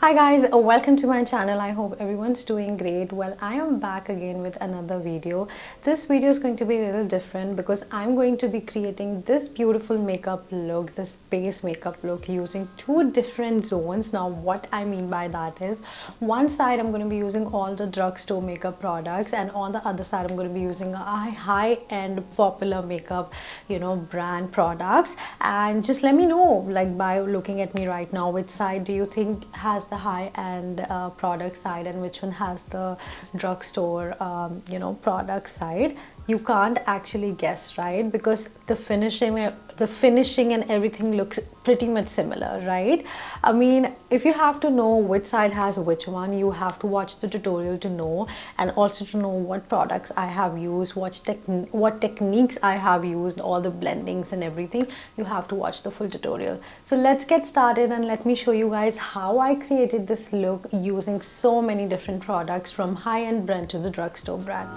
Hi guys, welcome to my channel. I hope everyone's doing great. Well, I am back again with another video. This video is going to be a little different because I'm going to be creating this beautiful makeup look, this base makeup look using two different zones. Now what I mean by that is, one side I'm going to be using all the drugstore makeup products, and on the other side I'm going to be using a high-end popular makeup, brand products. And just let me know, like by looking at me right now, which side do you think has the high-end product side and which one has the drugstore product side. You can't actually guess, right? Because the finishing and everything looks pretty much similar, right? I mean, if you have to know which side has which one, you have to watch the tutorial to know, and also to know what products I have used, what techniques I have used, all the blendings and everything. You have to watch the full tutorial. So let's get started and let me show you guys how I created this look using so many different products, from high-end brand to the drugstore brand.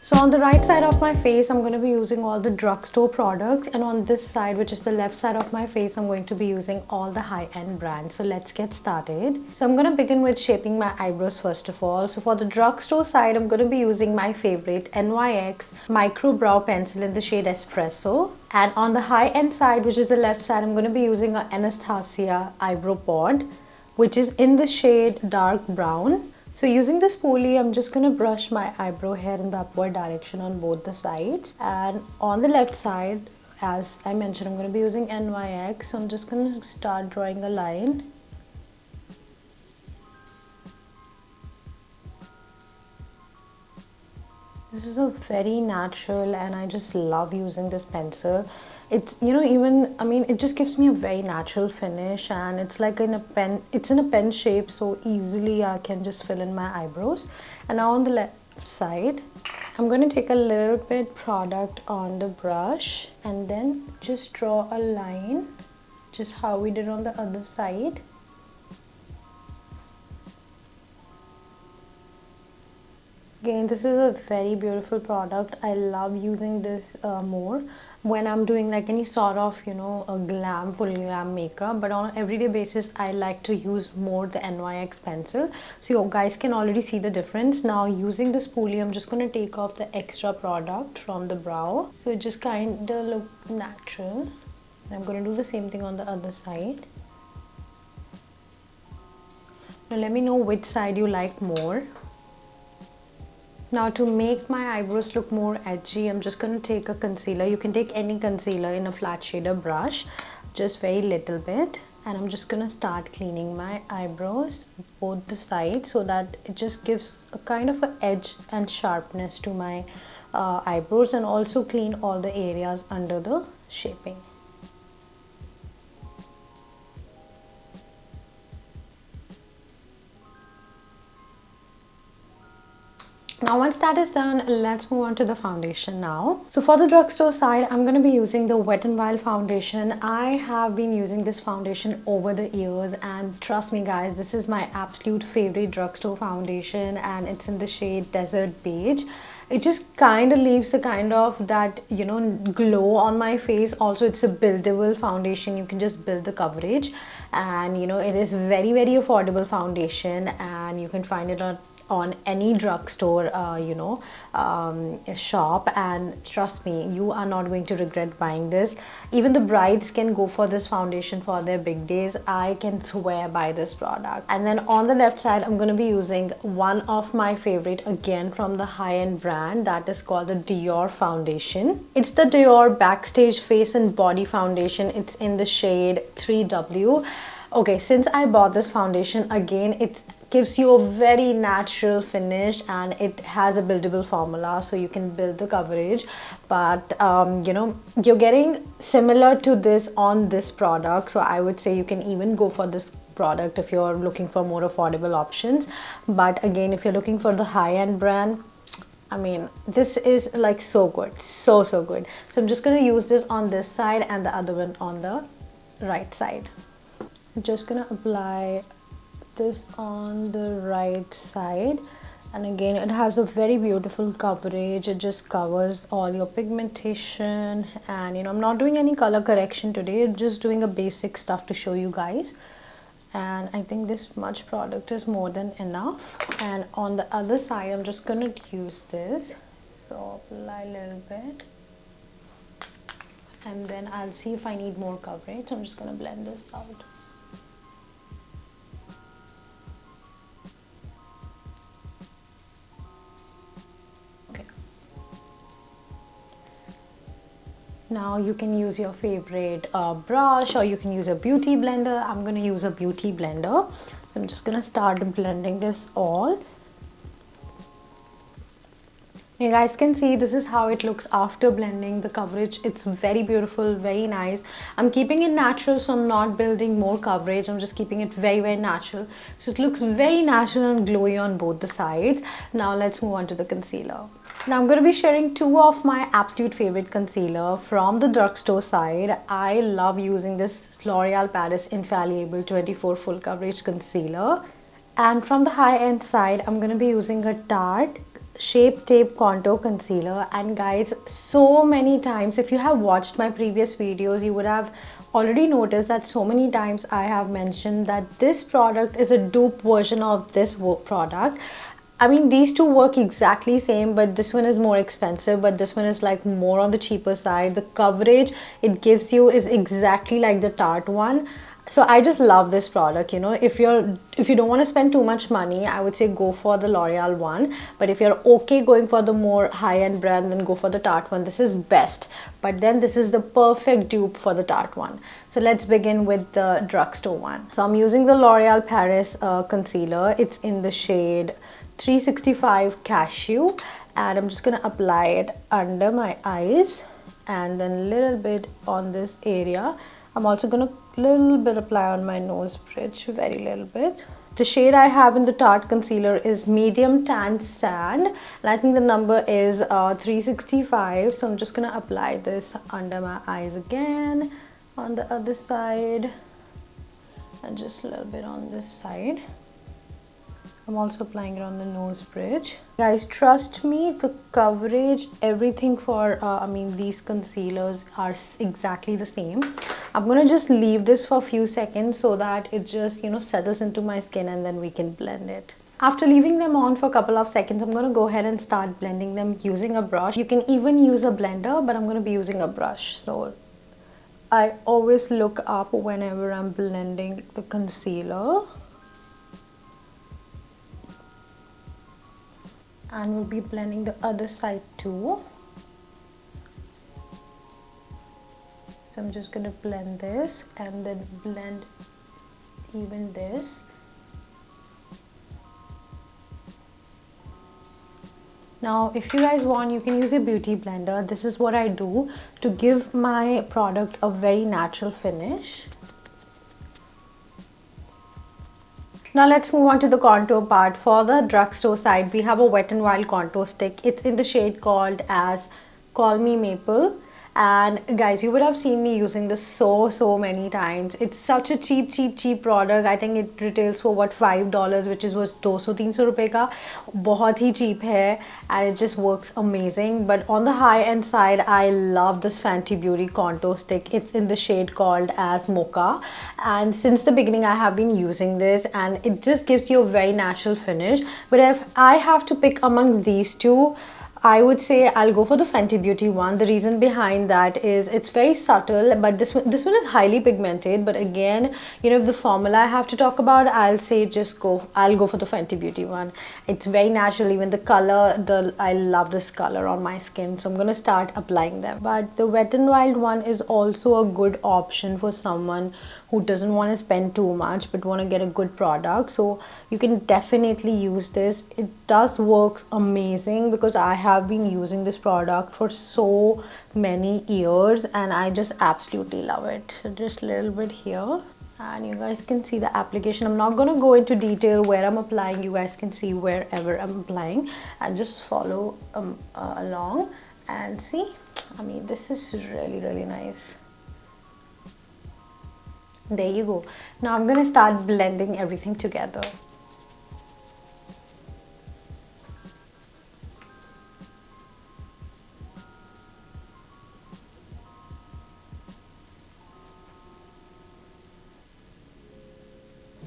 So on the right side of my face, I'm going to be using all the drugstore products, and on this side, which is the left side of my face, I'm going to be using all the high-end brands. So let's get started. So I'm going to begin with shaping my eyebrows first of all. So for the drugstore side, I'm going to be using my favorite NYX Micro Brow Pencil in the shade Espresso. And on the high-end side, which is the left side, I'm going to be using an Anastasia Eyebrow Pod, which is in the shade Dark Brown. So using this spoolie, I'm just going to brush my eyebrow hair in the upward direction on both the sides. And on the left side, as I mentioned, I'm going to be using NYX. So I'm just going to start drawing a line. This is a very natural, and I just love using this pencil. It's, it just gives me a very natural finish, and it's like in a pen, it's in a pen shape, so easily I can just fill in my eyebrows. And now on the left side, I'm going to take a little bit product on the brush and then just draw a line, just how we did on the other side. Again, this is a very beautiful product. I love using this more when I'm doing like any sort of, a full glam makeup. But on an everyday basis, I like to use more the NYX pencil. So you guys can already see the difference. Now using the spoolie, I'm just going to take off the extra product from the brow. So it just kind of look natural. And I'm going to do the same thing on the other side. Now let me know which side you like more. Now to make my eyebrows look more edgy, I'm just going to take a concealer. You can take any concealer in a flat shader brush, just very little bit. And I'm just going to start cleaning my eyebrows, both the sides, so that it just gives a kind of an edge and sharpness to my eyebrows, and also clean all the areas under the shaping. Now once that is done, let's move on to the foundation now. So for the drugstore side, I'm going to be using the Wet n Wild foundation. I have been using this foundation over the years, and trust me guys, this is my absolute favorite drugstore foundation, and it's in the shade Desert Beige. It just kind of leaves the kind of that, glow on my face. Also, it's a buildable foundation. You can just build the coverage, and it is very, very affordable foundation, and you can find it on any drugstore shop, and trust me, you are not going to regret buying this. Even the brides can go for this foundation for their big days. I can swear by this product. And then on the left side, I'm going to be using one of my favorite, again from the high-end brand, that is called the Dior foundation. It's the Dior Backstage Face and Body Foundation. It's in the shade 3W. Okay, since I bought this foundation, again, it gives you a very natural finish, and it has a buildable formula, so you can build the coverage. But you're getting similar to this on this product, so I would say you can even go for this product if you're looking for more affordable options. But again, if you're looking for the high-end brand, I mean, this is like so good, so good. So I'm just going to use this on this side and the other one on the right side. I'm just gonna apply this on the right side, And again, it has a very beautiful coverage. It just covers all your pigmentation, and I'm not doing any color correction today, just doing a basic stuff to show you guys. And I think this much product is more than enough. And on the other side, I'm just gonna use this, so apply a little bit, and then I'll see if I need more coverage. I'm just gonna blend this out. Now you can use your favorite brush, or you can use a beauty blender. I'm going to use a beauty blender. So I'm just going to start blending this all. You guys can see this is how it looks after blending. The coverage, it's very beautiful, very nice. I'm keeping it natural, so I'm not building more coverage. I'm just keeping it very, very natural. So it looks very natural and glowy on both the sides. Now let's move on to the concealer. Now I'm going to be sharing two of my absolute favorite concealer from the drugstore side. I love using this L'Oreal Paris Infallible 24 full coverage concealer. And from the high-end side, I'm going to be using a Tarte Shape Tape Contour Concealer. And guys, so many times, if you have watched my previous videos, you would have already noticed that so many times I have mentioned that this product is a dupe version of this product. I mean, these two work exactly same, but this one is more expensive, but this one is like more on the cheaper side. The coverage it gives you is exactly like the Tarte one. So I just love this product. If you don't want to spend too much money, I would say go for the L'Oreal one. But if you're okay going for the more high-end brand, then go for the Tarte one. This is best. But then this is the perfect dupe for the Tarte one. So let's begin with the drugstore one. So I'm using the L'Oreal Paris concealer. It's in the shade 365 Cashew, and I'm just gonna apply it under my eyes and then a little bit on this area. I'm also gonna little bit apply on my nose bridge, very little bit. The shade I have in the Tarte concealer is medium tan sand, and I think the number is 365. So I'm just gonna apply this under my eyes again, on the other side, and just a little bit on this side. I'm also applying it on the nose bridge. Guys, trust me, the coverage, everything for these concealers are exactly the same. I'm gonna just leave this for a few seconds so that it just settles into my skin, and then we can blend it. After leaving them on for a couple of seconds, I'm gonna go ahead and start blending them using a brush. You can even use a blender, but I'm gonna be using a brush. So I always look up whenever I'm blending the concealer. And we'll be blending the other side too. So I'm just going to blend this and then blend even this. Now if you guys want, you can use a beauty blender. This is what I do to give my product a very natural finish. Now let's move on to the contour part. For the drugstore side, we have a Wet n Wild contour stick. It's in the shade called as Call Me Maple. And guys, you would have seen me using this so many times. It's such a cheap product. I think it retails for what, $5, which is was 200-300 रुपए का. बहुत ही cheap है, and it just works amazing. But on the high end side, I love this Fenty Beauty contour stick. It's in the shade called as Mocha, and since the beginning I have been using this, and it just gives you a very natural finish. But if I have to pick amongst these two, I would say I'll go for the Fenty Beauty one. The reason behind that is it's very subtle, but this one is highly pigmented. But again, if the formula I have to talk about, I'll say I'll go for the Fenty Beauty one. It's very natural. Even the color, I love this color on my skin, so I'm gonna start applying them. But the Wet n Wild one is also a good option for someone who doesn't want to spend too much but want to get a good product. So you can definitely use this. It does works amazing because I have been using this product for so many years and I just absolutely love it. So just a little bit here, and you guys can see the application. I'm not going to go into detail where I'm applying. You guys can see wherever I'm applying and just follow along and see. I mean, this is really nice. There you go. Now I'm gonna start blending everything together.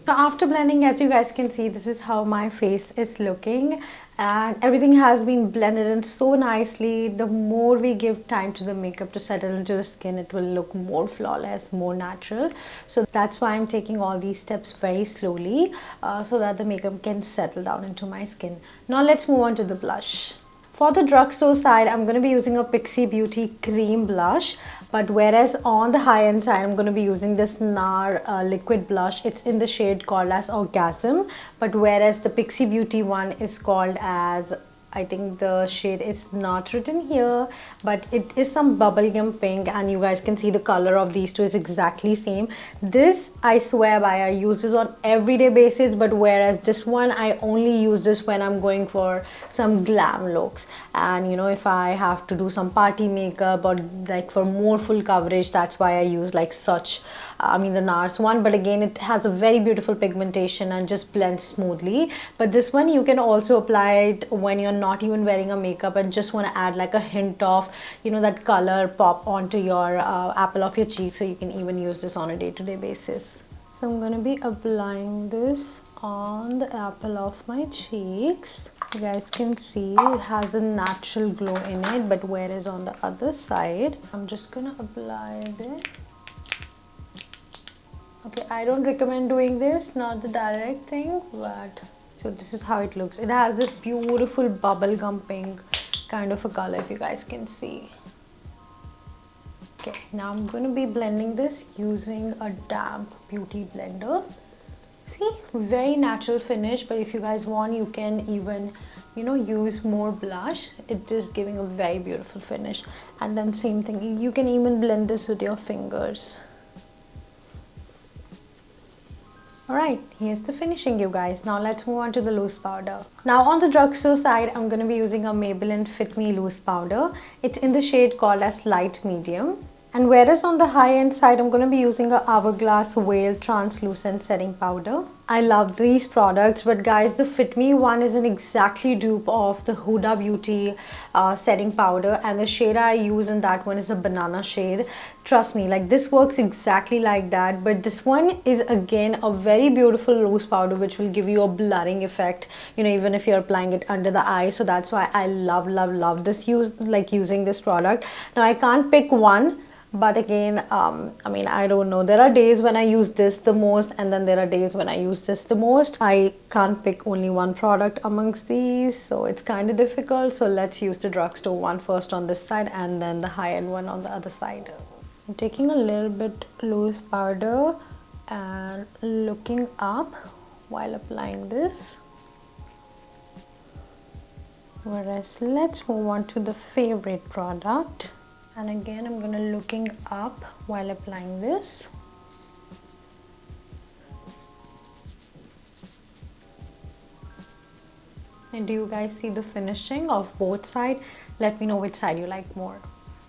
Now after blending, as you guys can see, this is how my face is looking, and everything has been blended in so nicely. The more we give time to the makeup to settle into the skin, it will look more flawless, more natural. So that's why I'm taking all these steps very slowly, so that the makeup can settle down into my skin. Now let's move on to the blush. For the drugstore side, I'm going to be using a Pixie Beauty cream blush, but whereas on the high-end side, I'm going to be using this NAR liquid blush. It's in the shade called as Orgasm, but whereas the Pixie Beauty one is called as, I think the shade is not written here, but it is some bubblegum pink, and you guys can see the color of these two is exactly same. This, I swear by, I use this on everyday basis, but whereas this one, I only use this when I'm going for some glam looks, and you know, if I have to do some party makeup or like for more full coverage, that's why I use like such, the NARS one. But again, it has a very beautiful pigmentation and just blends smoothly. But this one you can also apply it when you're not even wearing a makeup and just want to add like a hint of, you know, that color pop onto your apple of your cheek. So you can even use this on a day-to-day basis. So I'm going to be applying this on the apple of my cheeks. You guys can see it has a natural glow in it, but whereas on the other side, I'm just going to apply it. Okay, I don't recommend doing this, not the direct thing, but so this is how it looks. It has this beautiful bubblegum pink kind of a color, if you guys can see. Okay, now I'm going to be blending this using a damp beauty blender. See, very natural finish, but if you guys want, you can even, you know, use more blush. It is giving a very beautiful finish. And then same thing, you can even blend this with your fingers. Alright, here's the finishing, you guys. Now let's move on to the loose powder. Now on the drugstore side, I'm going to be using a Maybelline Fit Me loose powder. It's in the shade called as light medium. And whereas on the high-end side, I'm going to be using a Hourglass Veil translucent setting powder. I love these products, but guys, the Fit Me one is an exactly dupe of the Huda Beauty setting powder, and the shade I use in that one is a banana shade. Trust me, like this works exactly like that, but this one is again a very beautiful loose powder which will give you a blurring effect, you know, even if you're applying it under the eye. So that's why I love this using this product. Now I can't pick one, but again, I don't know. There are days when I use this the most, and then there are days when I use this the most. I can't pick only one product amongst these, so it's kind of difficult. So let's use the drugstore one first on this side and then the high-end one on the other side. I'm taking a little bit loose powder and looking up while applying this. Whereas let's move on to the favorite product. And again, I'm going to looking up while applying this. And do you guys see the finishing of both sides? Let me know which side you like more.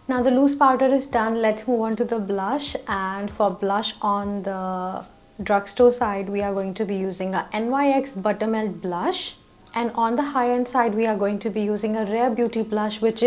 Now the loose powder is done. Let's move on to the blush. And for blush on the drugstore side, we are going to be using a NYX Buttermelt blush. And on the high-end side, we are going to be using a Rare Beauty blush, which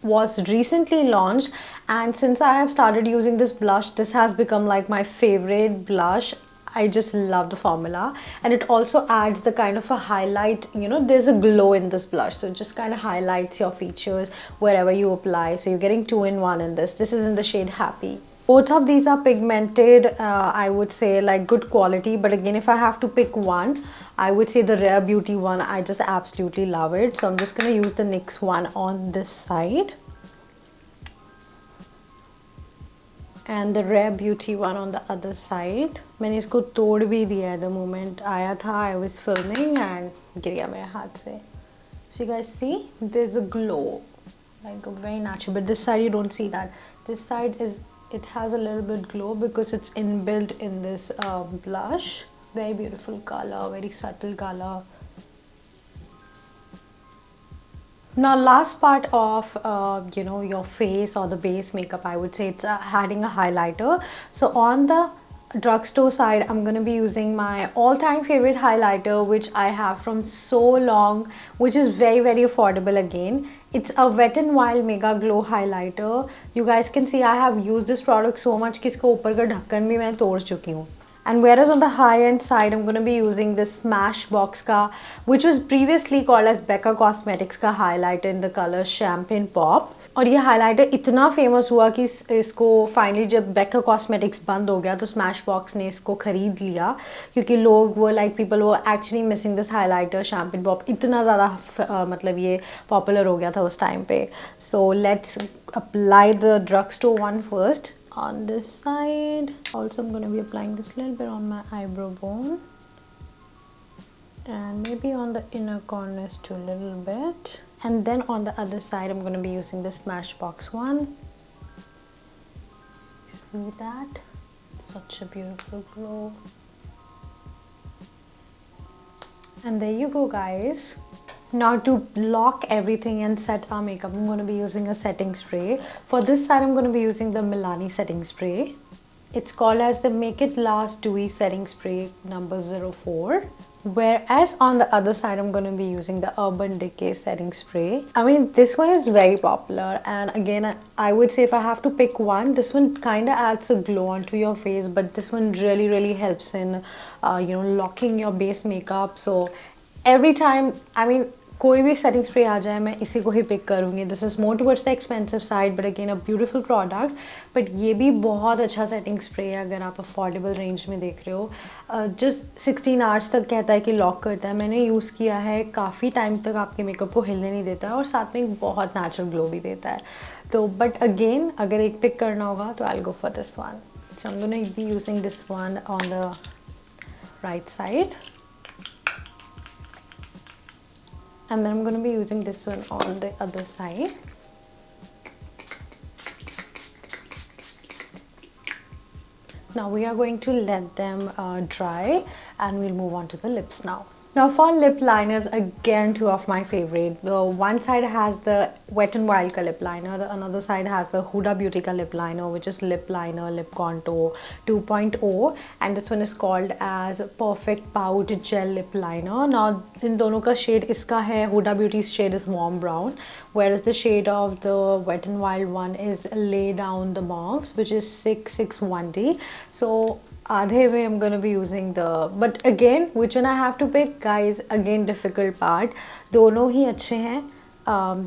was recently launched, and since I have started using this blush, this has become like my favorite blush. I just love the formula, and it also adds the kind of a highlight, you know, there's a glow in this blush, so it just kind of highlights your features wherever you apply. So you're getting 2-in-1 in this. This is in the shade Happy. Both of these are pigmented, I would say like good quality, but again, if I have to pick one, I would say the Rare Beauty one. I just absolutely love it. So I'm just going to use the NYX one on this side and the Rare Beauty one on the other side. मैंने इसको तोड़ भी दिया है the moment आया था. I was filming and गिर गया मेरे हाथ से. So you guys see, there's a glow, like a very natural, but this side you don't see that. This side it has a little bit glow because it's inbuilt in this blush. Very beautiful color, very subtle color. Now last part of you know, your face or the base makeup, I would say it's adding a highlighter. So on the drugstore side, I'm going to be using my all-time favorite highlighter, which I have from so long, which is very affordable again. It's a Wet n Wild Mega Glow highlighter. You guys can see I have used this product so much कि इसका ऊपर का ढक्कन भी मैं तोड़ चुकी हूँ. And whereas on the high-end side, I'm going to be using this Smashbox का, which was previously called as Becca Cosmetics का highlighter in the color Champagne Pop. और ये highlighter इतना famous हुआ कि इसको finally जब Becca Cosmetics बंद हो गया तो Smashbox ने इसको खरीद लिया, क्योंकि लोग वो like people were actually missing this highlighter Champagne Pop, इतना ज़्यादा मतलब ये popular हो गया था उस time पे. So let's apply the Drugstore one first on this side. Also I'm going to be applying this little bit on my eyebrow bone and maybe on the inner corners too a little bit, and then on the other side I'm going to be using the Smashbox one. You see that? Such a beautiful glow. And there you go, guys. Now to lock everything and set our makeup, I'm going to be using a setting spray. For this side, I'm going to be using the Milani setting spray. It's called as the Make It Last Dewy Setting Spray number 04. Whereas on the other side, I'm going to be using the Urban Decay setting spray. I mean, this one is very popular, and again, I would say if I have to pick one, this one kind of adds a glow onto your face, but this one really helps in locking your base makeup. So every time, I mean, कोई भी setting spray आ जाए मैं इसी को ही pick करूँगी. This is more towards the expensive side, but again a beautiful product. But ये भी बहुत अच्छा setting spray है अगर आप affordable range में देख रहे हो. Just 16 hours तक कहता है कि lock करता है. मैंने use किया है, काफ़ी time तक आपके makeup को हिलने नहीं देता है और साथ में एक बहुत natural glow भी देता है. तो but again अगर एक pick करना होगा तो I'll go for this one. So I'm gonna be using this one on the right side. And then I'm going to be using this one on the other side. Now we are going to let them dry, and we'll move on to the lips now. Now for lip liners, again two of my favorite. The one side has the Wet n Wild lip liner, the another side has the Huda Beauty lip liner, which is lip liner lip contour 2.0, and this one is called as Perfect Pout Gel Lip Liner. Now in dono ka shade iska hai, Huda Beauty's shade is warm brown, whereas the shade of the Wet n Wild one is Lay Down the Mauves, which is 661D. So आधे में I'm gonna be using the, but again which one I have to pick, guys, again difficult part. दोनों ही अच्छे हैं,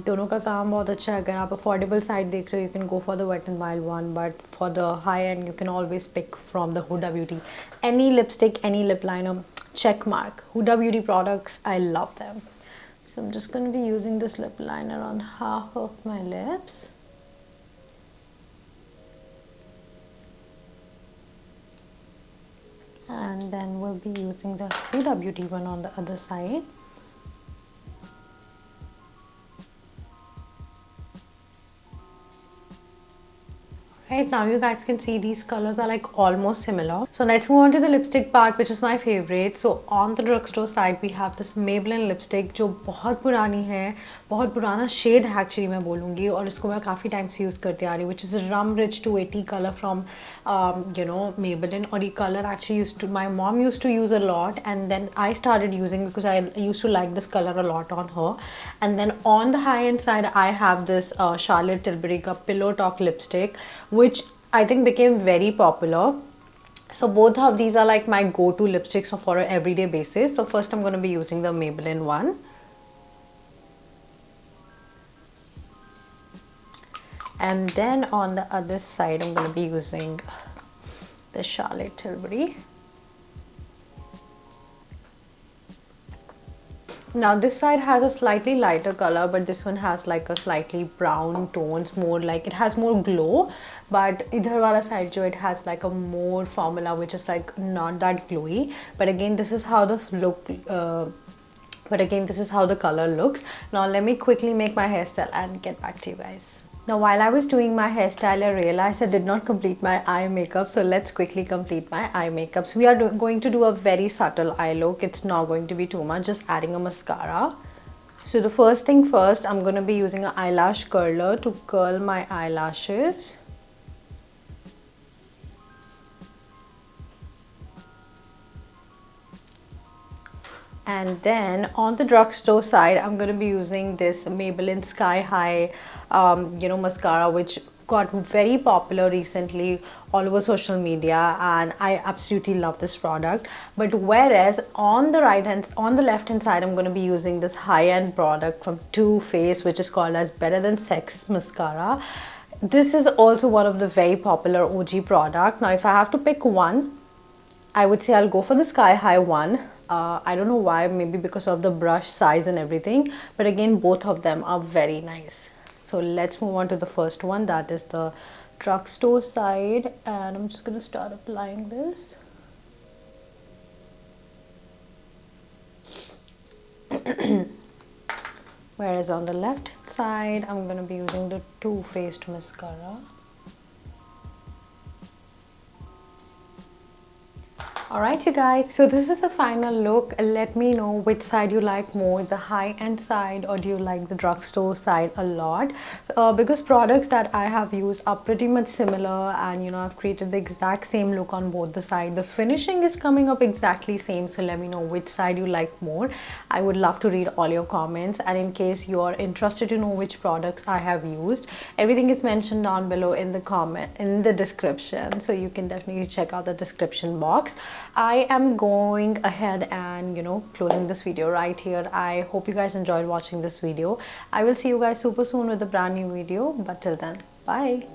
दोनों का काम बहुत अच्छा है. अगर आप affordable side देख रहे हो, you can go for the Wet n Wild one, but for the high end you can always pick from the Huda Beauty. Any lipstick, any lip liner, check mark. Huda Beauty products, I love them. So I'm just gonna be using this lip liner on half of my lips. And then we'll be using the Huda Beauty one on the other side. Right now you guys can see these colors are like almost similar. So let's move on to the lipstick part, which is my favorite. So on the Drugstore side we have this Maybelline lipstick जो बहुत पुरानी है, बहुत पुराना shade है actually मैं बोलूँगी, और इसको मैं काफ़ी time से use करते आ रही हूँ, which is a Rum Rich 280 color from Maybelline. और ये color actually my mom used to use a lot, and then I started using because I used to like this color a lot on her. And then on the high end side I have this Charlotte Tilbury का Pillow Talk lipstick, which I think became very popular. So both of these are like my go-to lipsticks for an everyday basis. So first I'm going to be using the Maybelline one. And then on the other side I'm going to be using the Charlotte Tilbury. Now this side has a slightly lighter color, but this one has like a slightly brown tones, more like it has more glow. But idhar wala side jo, it has like a more formula, which is like not that glowy. But again this is how the color looks. Now let me quickly make my hairstyle and get back to you guys. Now while I was doing my hairstyle, I realized I did not complete my eye makeup, so let's quickly complete my eye makeup. So we are going to do a very subtle eye look. It's not going to be too much, just adding a mascara. So the first thing first, I'm going to be using an eyelash curler to curl my eyelashes. And then on the Drugstore side, I'm going to be using this Maybelline Sky High, mascara, which got very popular recently all over social media, and I absolutely love this product. But whereas on the left hand side, I'm going to be using this high-end product from Too Faced, which is called as Better Than Sex mascara. This is also one of the very popular OG product. Now if I have to pick one, I would say I'll go for the Sky High one. I don't know why, maybe because of the brush size and everything, but again both of them are very nice. So let's move on to the first one, that is the Drugstore side, and I'm just going to start applying this. Whereas on the left side, I'm going to be using the Too Faced mascara. Alright you guys, so this is the final look. Let me know which side you like more, the high-end side or do you like the drugstore side a lot, because products that I have used are pretty much similar, and you know, I've created the exact same look on both the side. The finishing is coming up exactly same, so let me know which side you like more. I would love to read all your comments, and in case you are interested to know which products I have used, everything is mentioned down below in the description, so you can definitely check out the description box. I am going ahead and, you know, closing this video right here. I hope you guys enjoyed watching this video. I will see you guys super soon with a brand new video, but till then, bye.